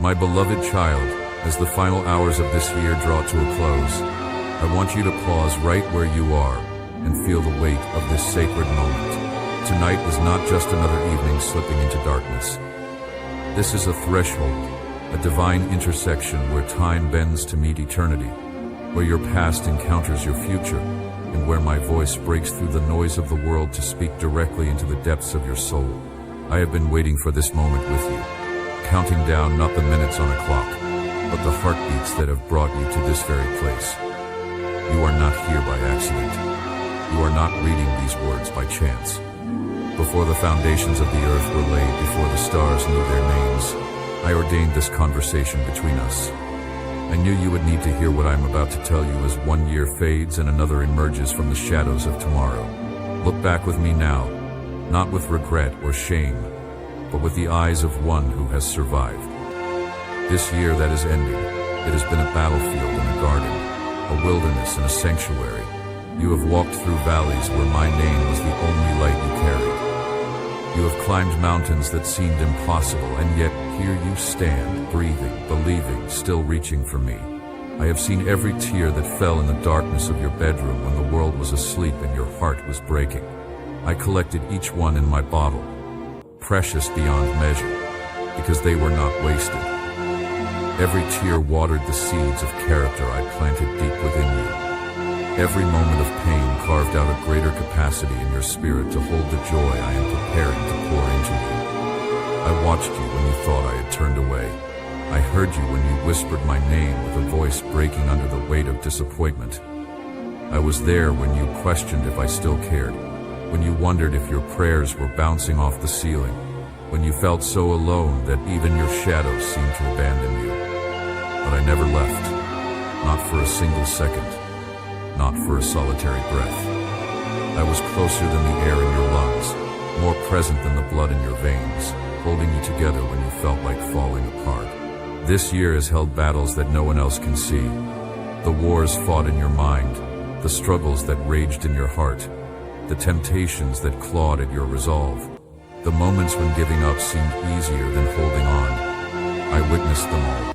My beloved child, as the final hours of this year draw to a close, I want you to pause right where you are and feel the weight of this sacred moment. Tonight is not just another evening slipping into darkness. This is a threshold, a divine intersection where time bends to meet eternity, where your past encounters your future, and where my voice breaks through the noise of the world to speak directly into the depths of your soul. I have been waiting for this moment with you, counting down not the minutes on a clock, but the heartbeats that have brought you to this very place. You are not here by accident. You are not reading these words by chance. Before the foundations of the earth were laid, before the stars knew their names, I ordained this conversation between us. I knew you would need to hear what I am about to tell you as one year fades and another emerges from the shadows of tomorrow. Look back with me now, not with regret or shame, but with the eyes of one who has survived. This year that is ending, it has been a battlefield and a garden, a wilderness and a sanctuary. You have walked through valleys where my name was the only light you carried. You have climbed mountains that seemed impossible, and yet here you stand, breathing, believing, still reaching for me. I have seen every tear that fell in the darkness of your bedroom when the world was asleep and your heart was breaking. I collected each one in my bottle, precious beyond measure, because they were not wasted. Every tear watered the seeds of character I planted deep within you. Every moment of pain carved out a greater capacity in your spirit to hold the joy I am preparing to pour into you. I watched you when you thought I had turned away. I heard you when you whispered my name with a voice breaking under the weight of disappointment. I was there when you questioned if I still cared, when you wondered if your prayers were bouncing off the ceiling, when you felt so alone that even your shadows seemed to abandon you. But I never left, not for a single second. Not for a solitary breath. I was closer than the air in your lungs, more present than the blood in your veins, holding you together when you felt like falling apart. This year has held battles that no one else can see. The wars fought in your mind, the struggles that raged in your heart, the temptations that clawed at your resolve, the moments when giving up seemed easier than holding on. I witnessed them all.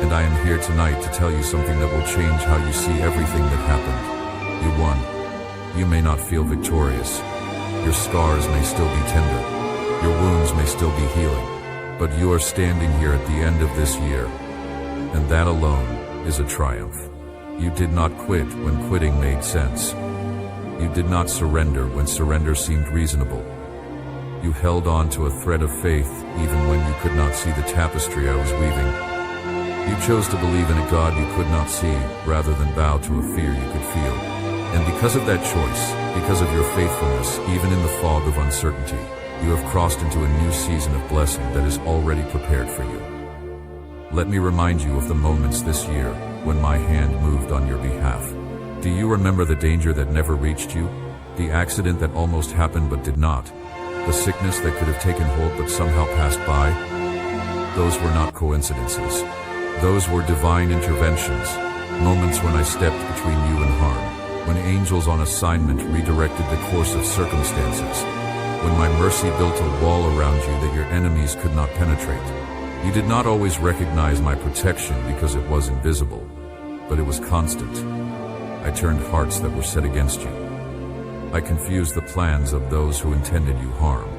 And I am here tonight to tell you something that will change how you see everything that happened. You won. You may not feel victorious. Your scars may still be tender. Your wounds may still be healing. But you are standing here at the end of this year. And that alone is a triumph. You did not quit when quitting made sense. You did not surrender when surrender seemed reasonable. You held on to a thread of faith even when you could not see the tapestry I was weaving. You chose to believe in a God you could not see, rather than bow to a fear you could feel. And because of that choice, because of your faithfulness, even in the fog of uncertainty, you have crossed into a new season of blessing that is already prepared for you. Let me remind you of the moments this year when my hand moved on your behalf. Do you remember the danger that never reached you? The accident that almost happened but did not? The sickness that could have taken hold but somehow passed by? Those were not coincidences. Those were divine interventions, moments when I stepped between you and harm, when angels on assignment redirected the course of circumstances, when my mercy built a wall around you that your enemies could not penetrate. You did not always recognize my protection because it was invisible, but it was constant. I turned hearts that were set against you. I confused the plans of those who intended you harm.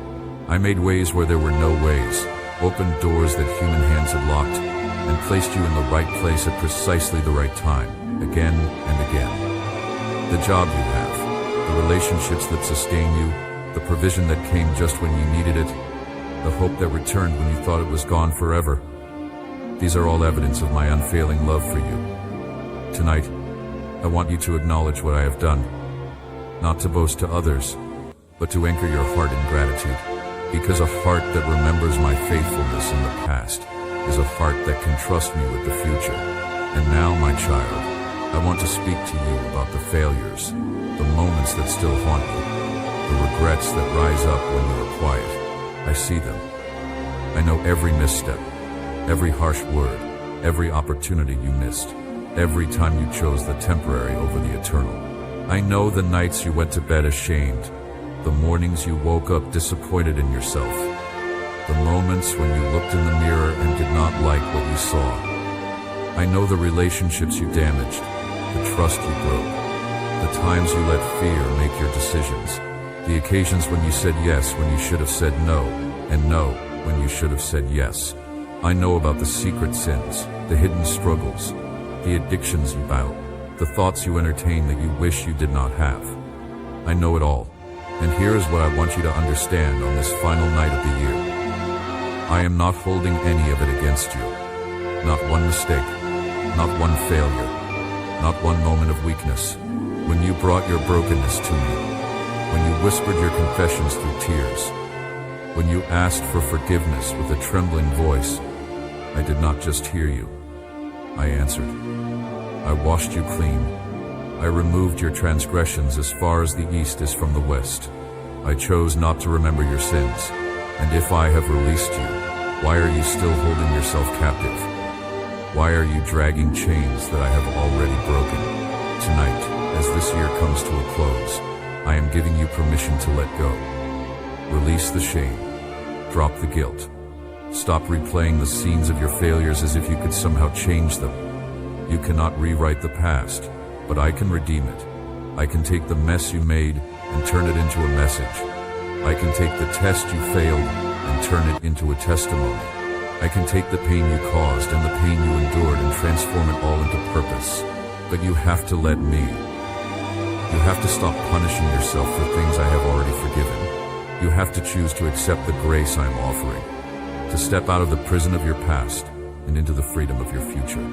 I made ways where there were no ways, opened doors that human hands had locked, and placed you in the right place at precisely the right time, again and again. The job you have, the relationships that sustain you, the provision that came just when you needed it, the hope that returned when you thought it was gone forever. These are all evidence of my unfailing love for you. Tonight, I want you to acknowledge what I have done, not to boast to others, but to anchor your heart in gratitude, because a heart that remembers my faithfulness in the past is a heart that can trust me with the future. And now, my child, I want to speak to you about the failures, the moments that still haunt you, the regrets that rise up when you are quiet. I see them. I know every misstep, every harsh word, every opportunity you missed, every time you chose the temporary over the eternal. I know the nights you went to bed ashamed, the mornings you woke up disappointed in yourself, the moments when you looked in the mirror and did not like what you saw. I know the relationships you damaged, the trust you broke, the times you let fear make your decisions, the occasions when you said yes when you should have said no, and no when you should have said yes. I know about the secret sins, the hidden struggles, the addictions you battle, the thoughts you entertain that you wish you did not have. I know it all, and here is what I want you to understand on this final night of the year. I am not holding any of it against you. Not one mistake, not one failure, not one moment of weakness. When you brought your brokenness to me, when you whispered your confessions through tears, when you asked for forgiveness with a trembling voice, I did not just hear you. I answered. I washed you clean. I removed your transgressions as far as the east is from the west. I chose not to remember your sins. And if I have released you, why are you still holding yourself captive? Why are you dragging chains that I have already broken? Tonight, as this year comes to a close, I am giving you permission to let go. Release the shame. Drop the guilt. Stop replaying the scenes of your failures as if you could somehow change them. You cannot rewrite the past, but I can redeem it. I can take the mess you made and turn it into a message. I can take the test you failed and turn it into a testimony. I can take the pain you caused and the pain you endured and transform it all into purpose. But you have to let me. You have to stop punishing yourself for things I have already forgiven. You have to choose to accept the grace I am offering, to step out of the prison of your past and into the freedom of your future.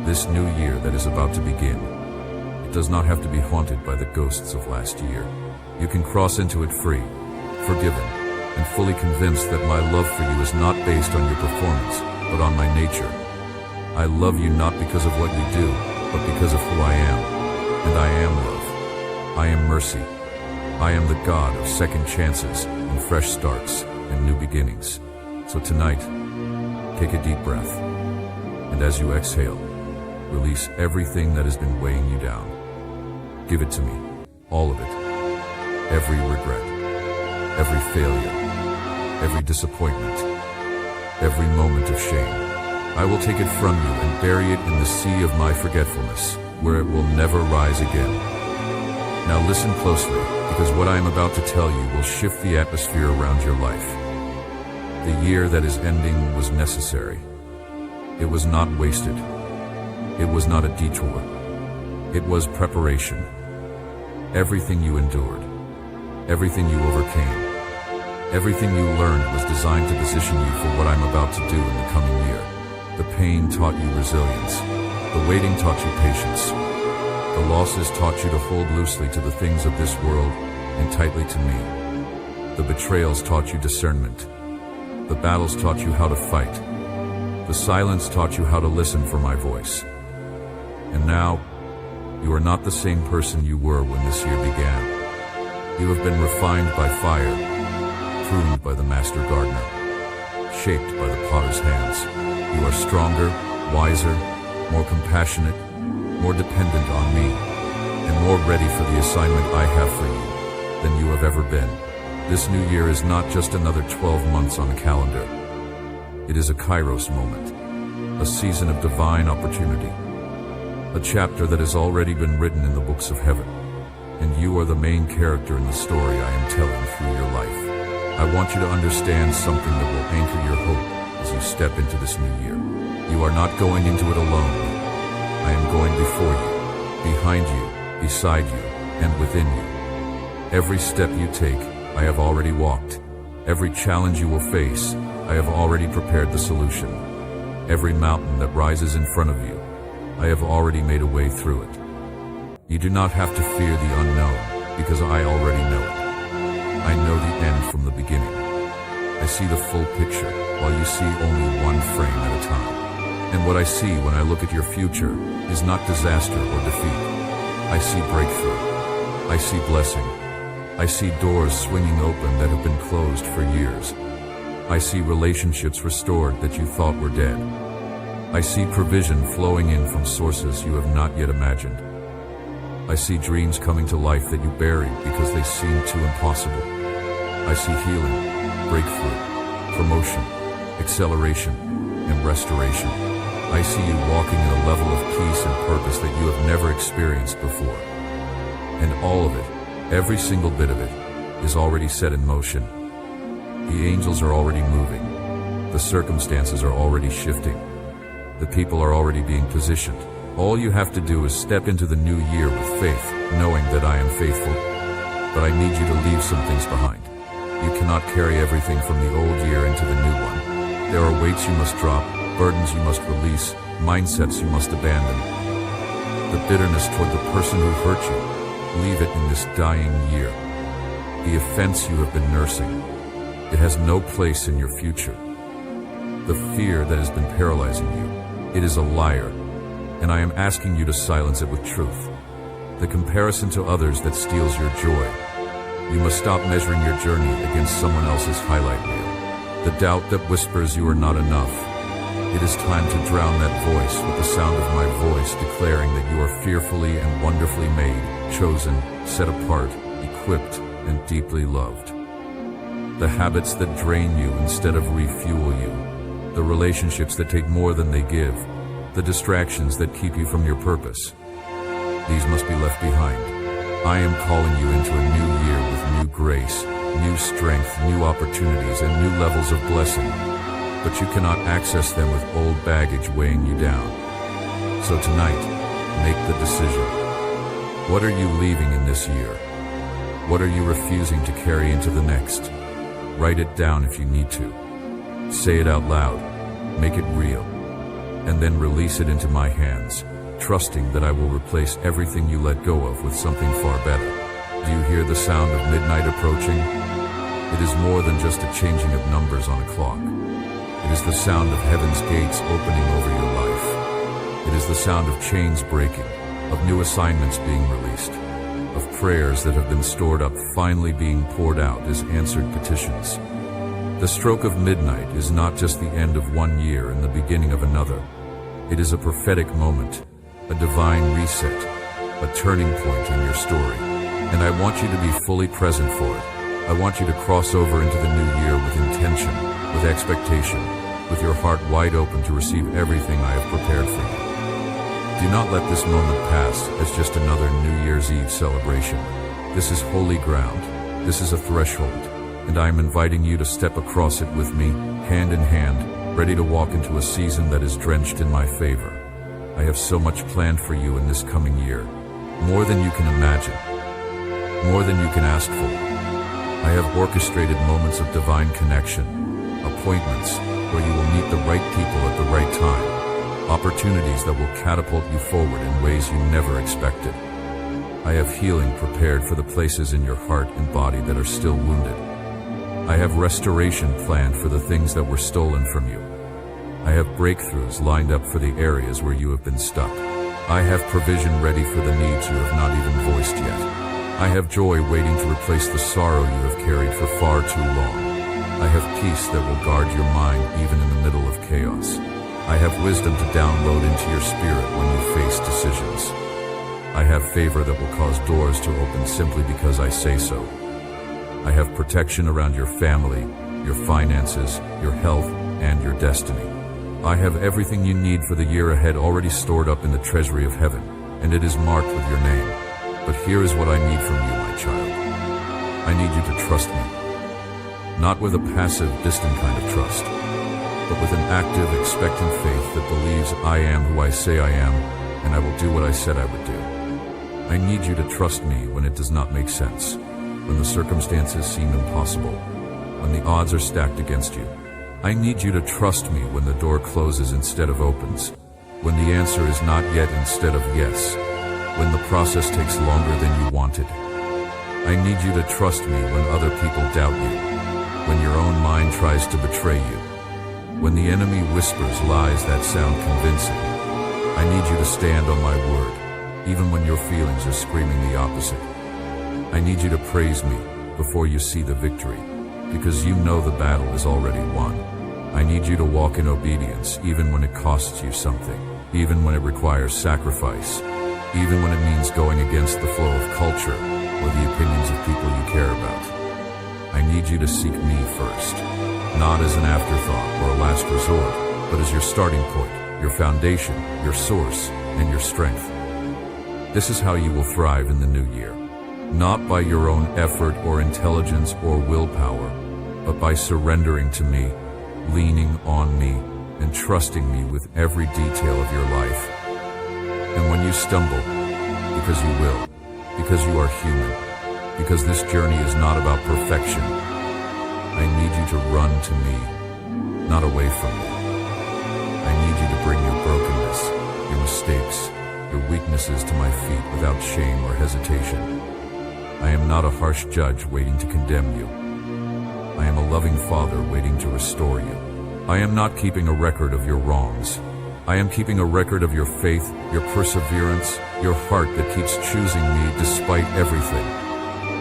This new year that is about to begin, it does not have to be haunted by the ghosts of last year. You can cross into it free, forgiven, and fully convinced that my love for you is not based on your performance, but on my nature. I love you not because of what you do, but because of who I am. And I am love. I am mercy. I am the God of second chances and fresh starts and new beginnings. So tonight, take a deep breath. And as you exhale, release everything that has been weighing you down. Give it to me, all of it. Every regret, every failure, every disappointment, every moment of shame. I will take it from you and bury it in the sea of my forgetfulness, where it will never rise again. Now listen closely, because what I am about to tell you will shift the atmosphere around your life. The year that is ending was necessary. It was not wasted. It was not a detour. It was preparation. Everything you endured, everything you overcame, everything you learned was designed to position you for what I'm about to do in the coming year. The pain taught you resilience. The waiting taught you patience. The losses taught you to hold loosely to the things of this world and tightly to me. The betrayals taught you discernment. The battles taught you how to fight. The silence taught you how to listen for my voice. And now, you are not the same person you were when this year began. You have been refined by fire, pruned by the master gardener, shaped by the potter's hands. You are stronger, wiser, more compassionate, more dependent on me, and more ready for the assignment I have for you than you have ever been. This new year is not just another 12 months on a calendar. It is a Kairos moment, a season of divine opportunity, a chapter that has already been written in the books of heaven, and you are the main character in the story I am telling through your life. I want you to understand something that will anchor your hope as you step into this new year. You are not going into it alone. I am going before you, behind you, beside you, and within you. Every step you take, I have already walked. Every challenge you will face, I have already prepared the solution. Every mountain that rises in front of you, I have already made a way through it. You do not have to fear the unknown, because I already know it. I know the end from the beginning. I see the full picture, while you see only one frame at a time. And what I see when I look at your future is not disaster or defeat. I see breakthrough. I see blessing. I see doors swinging open that have been closed for years. I see relationships restored that you thought were dead. I see provision flowing in from sources you have not yet imagined. I see dreams coming to life that you buried because they seemed too impossible. I see healing, breakthrough, promotion, acceleration, and restoration. I see you walking in a level of peace and purpose that you have never experienced before. And all of it, every single bit of it, is already set in motion. The angels are already moving. The circumstances are already shifting. The people are already being positioned. All you have to do is step into the new year with faith, knowing that I am faithful. But I need you to leave some things behind. You cannot carry everything from the old year into the new one. There are weights you must drop, burdens you must release, mindsets you must abandon. The bitterness toward the person who hurt you, leave it in this dying year. The offense you have been nursing, it has no place in your future. The fear that has been paralyzing you, it is a liar, and I am asking you to silence it with truth. The comparison to others that steals your joy. You must stop measuring your journey against someone else's highlight reel. The doubt that whispers you are not enough. It is time to drown that voice with the sound of my voice declaring that you are fearfully and wonderfully made, chosen, set apart, equipped, and deeply loved. The habits that drain you instead of refuel you. The relationships that take more than they give. The distractions that keep you from your purpose. These must be left behind. I am calling you into a new year with new grace, new strength, new opportunities, and new levels of blessing. But you cannot access them with old baggage weighing you down. So tonight, make the decision. What are you leaving in this year? What are you refusing to carry into the next? Write it down if you need to. Say it out loud. Make it real. And then release it into my hands, trusting that I will replace everything you let go of with something far better. Do you hear the sound of midnight approaching? It is more than just a changing of numbers on a clock. It is the sound of heaven's gates opening over your life. It is the sound of chains breaking, of new assignments being released, of prayers that have been stored up finally being poured out as answered petitions. The stroke of midnight is not just the end of one year and the beginning of another. It is a prophetic moment, a divine reset, a turning point in your story. And I want you to be fully present for it. I want you to cross over into the new year with intention, with expectation, with your heart wide open to receive everything I have prepared for you. Do not let this moment pass as just another New Year's Eve celebration. This is holy ground. This is a threshold, and I am inviting you to step across it with me, hand in hand, ready to walk into a season that is drenched in my favor. I have so much planned for you in this coming year, more than you can imagine, more than you can ask for. I have orchestrated moments of divine connection, appointments where you will meet the right people at the right time, opportunities that will catapult you forward in ways you never expected. I have healing prepared for the places in your heart and body that are still wounded. I have restoration planned for the things that were stolen from you. I have breakthroughs lined up for the areas where you have been stuck. I have provision ready for the needs you have not even voiced yet. I have joy waiting to replace the sorrow you have carried for far too long. I have peace that will guard your mind even in the middle of chaos. I have wisdom to download into your spirit when you face decisions. I have favor that will cause doors to open simply because I say so. I have protection around your family, your finances, your health, and your destiny. I have everything you need for the year ahead already stored up in the treasury of heaven, and it is marked with your name. But here is what I need from you, my child. I need you to trust me. Not with a passive, distant kind of trust, but with an active, expectant faith that believes I am who I say I am, and I will do what I said I would do. I need you to trust me when it does not make sense, when the circumstances seem impossible, when the odds are stacked against you. I need you to trust me when the door closes instead of opens, when the answer is not yet instead of yes, when the process takes longer than you wanted. I need you to trust me when other people doubt you, when your own mind tries to betray you, when the enemy whispers lies that sound convincing. I need you to stand on my word, even when your feelings are screaming the opposite. I need you to praise me before you see the victory, because you know the battle is already won. I need you to walk in obedience even when it costs you something, even when it requires sacrifice, even when it means going against the flow of culture or the opinions of people you care about. I need you to seek me first. not as an afterthought or a last resort, but as your starting point, your foundation, your source, and your strength. This is how you will thrive in the new year, not by your own effort or intelligence or willpower, but by surrendering to me, leaning on me, and trusting me with every detail of your life. And when you stumble, because you will, because you are human, because this journey is not about perfection, I need you to run to me, not away from me. I need you to bring your brokenness, your mistakes, your weaknesses to my feet without shame or hesitation. I am not a harsh judge waiting to condemn you. I am a loving Father waiting to restore you. I am not keeping a record of your wrongs. I am keeping a record of your faith, your perseverance, your heart that keeps choosing me despite everything.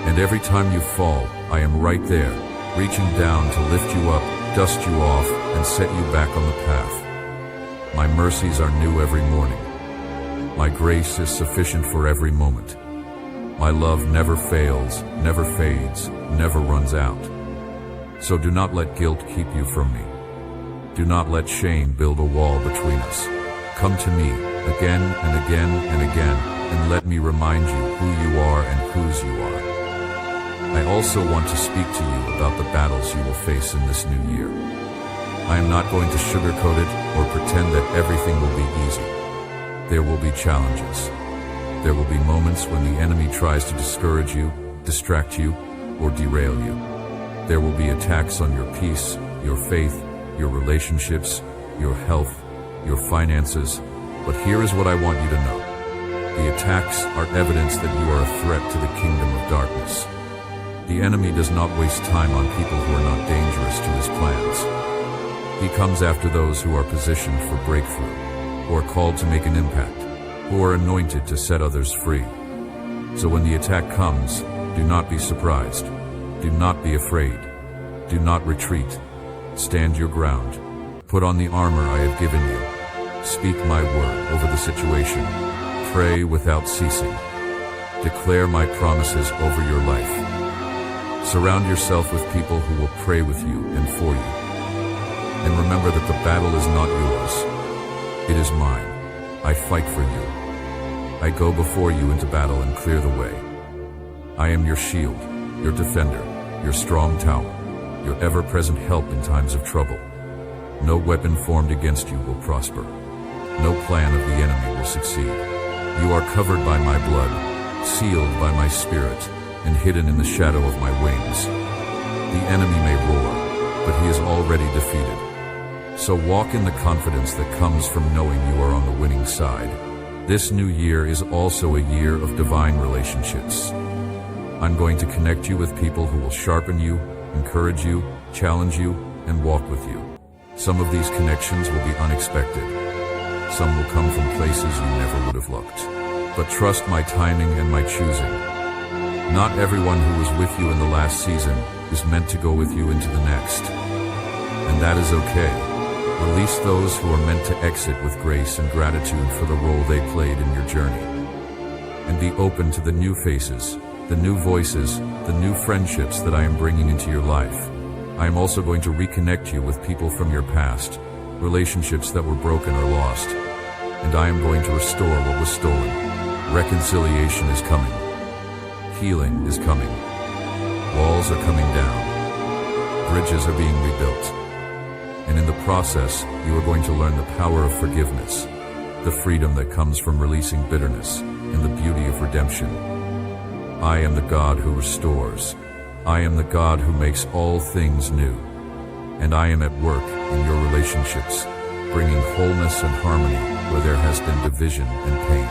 And every time you fall, I am right there, reaching down to lift you up, dust you off, and set you back on the path. My mercies are new every morning. My grace is sufficient for every moment. My love never fails, never fades, never runs out. So do not let guilt keep you from me. Do not let shame build a wall between us. Come to me again and again and again, and let me remind you who you are and whose you are. I also want to speak to you about the battles you will face in this new year. I am not going to sugarcoat it or pretend that everything will be easy. There will be challenges. There will be moments when the enemy tries to discourage you, distract you, or derail you. There will be attacks on your peace, your faith, your relationships, your health, your finances. But here is what I want you to know. The attacks are evidence that you are a threat to the kingdom of darkness. The enemy does not waste time on people who are not dangerous to his plans. He comes after those who are positioned for breakthrough, who are called to make an impact, who are anointed to set others free. So when the attack comes, do not be surprised. Do not be afraid. Do not retreat. Stand your ground. Put on the armor I have given you. Speak my word over the situation. Pray without ceasing. Declare my promises over your life. Surround yourself with people who will pray with you and for you. And remember that the battle is not yours. It is mine. I fight for you. I go before you into battle and clear the way. I am your shield, your defender, your strong tower, your ever-present help in times of trouble. No weapon formed against you will prosper. No plan of the enemy will succeed. You are covered by my blood, sealed by my spirit, and hidden in the shadow of my wings. The enemy may roar, but he is already defeated. So walk in the confidence that comes from knowing you are on the winning side. This new year is also a year of divine relationships. I'm going to connect you with people who will sharpen you, encourage you, challenge you, and walk with you. Some of these connections will be unexpected. Some will come from places you never would have looked. But trust my timing and my choosing. Not everyone who was with you in the last season is meant to go with you into the next. And that is okay. Release those who are meant to exit with grace and gratitude for the role they played in your journey. And be open to the new faces, the new voices, the new friendships that I am bringing into your life. I am also going to reconnect you with people from your past, relationships that were broken or lost. And I am going to restore what was stolen. Reconciliation is coming. Healing is coming. Walls are coming down. Bridges are being rebuilt. And in the process, you are going to learn the power of forgiveness, the freedom that comes from releasing bitterness, and the beauty of redemption. I am the God who restores. I am the God who makes all things new. And I am at work in your relationships, bringing wholeness and harmony where there has been division and pain.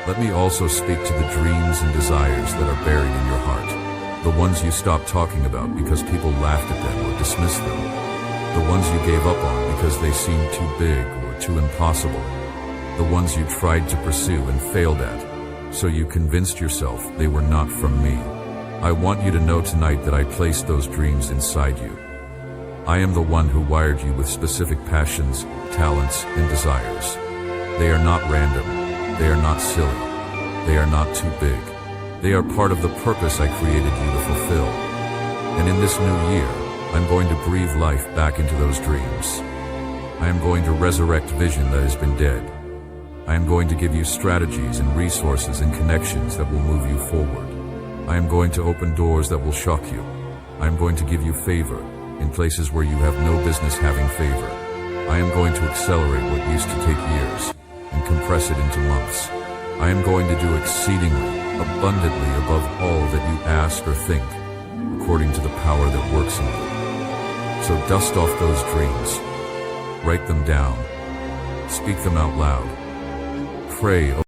Let me also speak to the dreams and desires that are buried in your heart, the ones you stopped talking about because people laughed at them or dismissed them. The ones you gave up on because they seemed too big or too impossible. The ones you tried to pursue and failed at, so you convinced yourself they were not from me. I want you to know tonight that I placed those dreams inside you. I am the one who wired you with specific passions, talents, and desires. They are not random. They are not silly. They are not too big. They are part of the purpose I created you to fulfill. And in this new year, I'm going to breathe life back into those dreams. I am going to resurrect vision that has been dead. I am going to give you strategies and resources and connections that will move you forward. I am going to open doors that will shock you. I am going to give you favor in places where you have no business having favor. I am going to accelerate what used to take years and compress it into months. I am going to do exceedingly, abundantly above all that you ask or think, according to the power that works in you. So dust off those dreams. Write them down. Speak them out loud. Pray